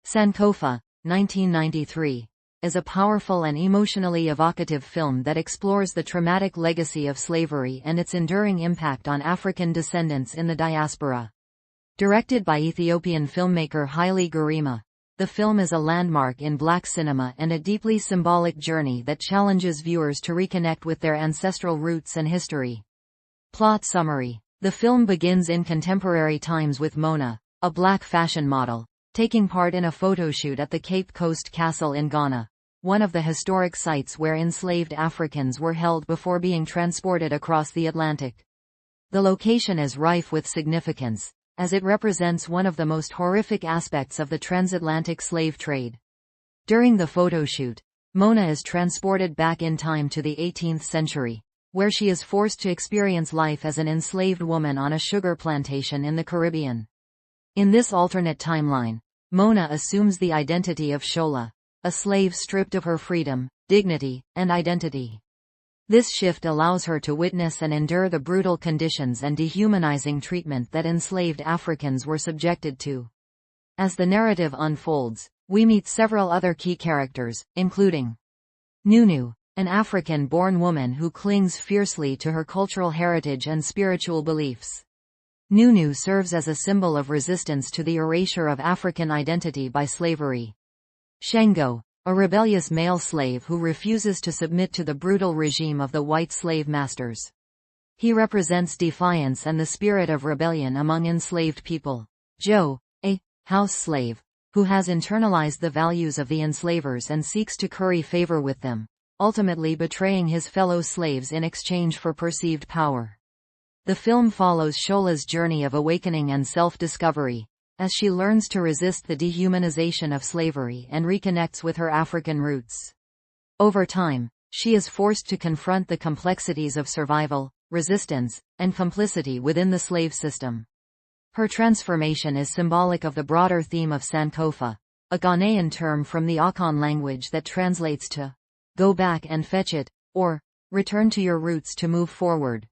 Sankofa, 1993, is a powerful and emotionally evocative film that explores the traumatic legacy of slavery and its enduring impact on African descendants in the diaspora. Directed by Ethiopian filmmaker Haile Gerima, the film is a landmark in Black cinema and a deeply symbolic journey that challenges viewers to reconnect with their ancestral roots and history. Plot summary. The film begins in contemporary times with Mona, a black fashion model, taking part in a photoshoot at the Cape Coast Castle in Ghana, one of the historic sites where enslaved Africans were held before being transported across the Atlantic. The location is rife with significance, as it represents one of the most horrific aspects of the transatlantic slave trade. During the photoshoot, Mona is transported back in time to the 18th century, where she is forced to experience life as an enslaved woman on a sugar plantation in the Caribbean. In this alternate timeline, Mona assumes the identity of Shola, a slave stripped of her freedom, dignity, and identity. This shift allows her to witness and endure the brutal conditions and dehumanizing treatment that enslaved Africans were subjected to. As the narrative unfolds, we meet several other key characters, including Nunu, an African-born woman who clings fiercely to her cultural heritage and spiritual beliefs. Nunu serves as a symbol of resistance to the erasure of African identity by slavery. Shango, a rebellious male slave who refuses to submit to the brutal regime of the white slave masters. He represents defiance and the spirit of rebellion among enslaved people. Joe, a house slave, who has internalized the values of the enslavers and seeks to curry favor with them, ultimately betraying his fellow slaves in exchange for perceived power. The film follows Shola's journey of awakening and self-discovery, as she learns to resist the dehumanization of slavery and reconnects with her African roots. Over time, she is forced to confront the complexities of survival, resistance, and complicity within the slave system. Her transformation is symbolic of the broader theme of Sankofa, a Ghanaian term from the Akan language that translates to "go back and fetch it," or "return to your roots to move forward."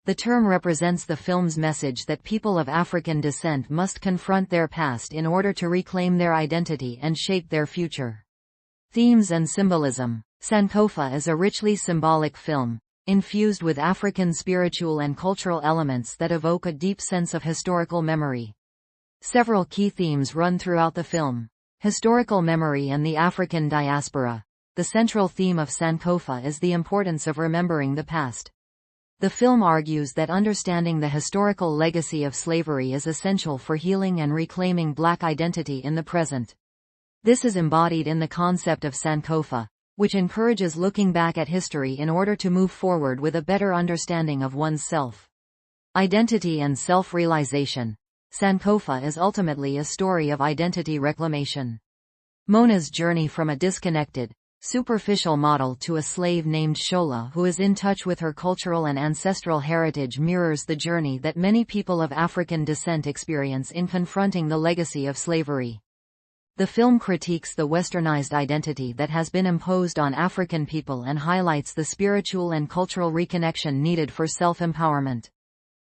The term represents the film's message that people of African descent must confront their past in order to reclaim their identity and shape their future. Themes and symbolism. Sankofa is a richly symbolic film, infused with African spiritual and cultural elements that evoke a deep sense of historical memory. Several key themes run throughout the film. Historical memory and the African diaspora. The central theme of Sankofa is the importance of remembering the past. The film argues that understanding the historical legacy of slavery is essential for healing and reclaiming Black identity in the present. This is embodied in the concept of Sankofa, which encourages looking back at history in order to move forward with a better understanding of one's self. Identity and self-realization. Sankofa is ultimately a story of identity reclamation. Mona's journey from a disconnected, superficial model to a slave named Shola who is in touch with her cultural and ancestral heritage mirrors the journey that many people of African descent experience in confronting the legacy of slavery. The film critiques the westernized identity that has been imposed on African people and highlights the spiritual and cultural reconnection needed for self-empowerment.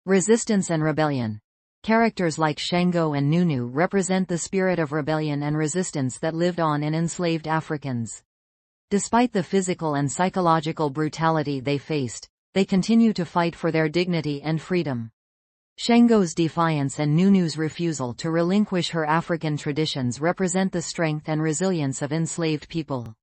Resistance and rebellion. Characters like Shango and Nunu represent the spirit of rebellion and resistance that lived on in enslaved Africans. Despite the physical and psychological brutality they faced, they continue to fight for their dignity and freedom. Shango's defiance and Nunu's refusal to relinquish her African traditions represent the strength and resilience of enslaved people.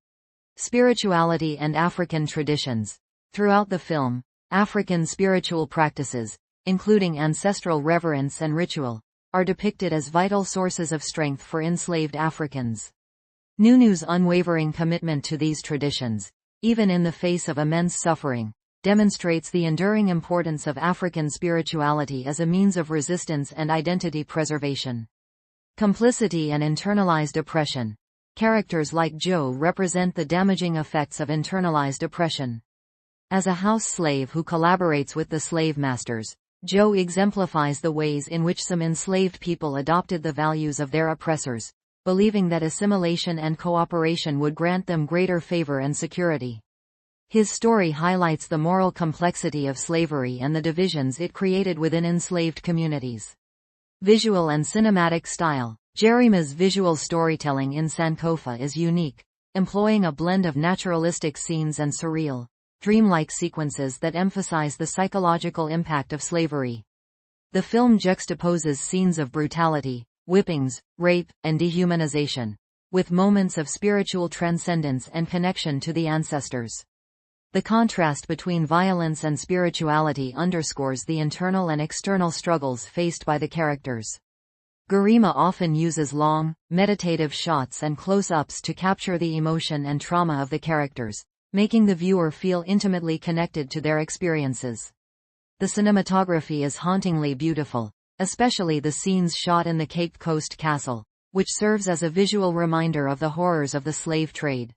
Spirituality and African traditions. Throughout the film, African spiritual practices, including ancestral reverence and ritual, are depicted as vital sources of strength for enslaved Africans. Nunu's unwavering commitment to these traditions, even in the face of immense suffering, demonstrates the enduring importance of African spirituality as a means of resistance and identity preservation. Complicity and internalized oppression. Characters like Joe represent the damaging effects of internalized oppression. As a house slave who collaborates with the slave masters, Joe exemplifies the ways in which some enslaved people adopted the values of their oppressors, believing that assimilation and cooperation would grant them greater favor and security. His story highlights the moral complexity of slavery and the divisions it created within enslaved communities. Visual and cinematic style. Gerima's visual storytelling in Sankofa is unique, employing a blend of naturalistic scenes and surreal, dreamlike sequences that emphasize the psychological impact of slavery. The film juxtaposes scenes of brutality, whippings, rape, and dehumanization, with moments of spiritual transcendence and connection to the ancestors. The contrast between violence and spirituality underscores the internal and external struggles faced by the characters. Gerima often uses long, meditative shots and close-ups to capture the emotion and trauma of the characters, making the viewer feel intimately connected to their experiences. The cinematography is hauntingly beautiful, especially the scenes shot in the Cape Coast Castle, which serves as a visual reminder of the horrors of the slave trade.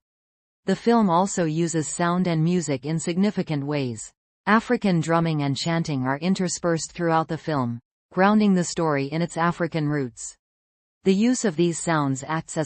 The film also uses sound and music in significant ways. African drumming and chanting are interspersed throughout the film, grounding the story in its African roots. The use of these sounds acts as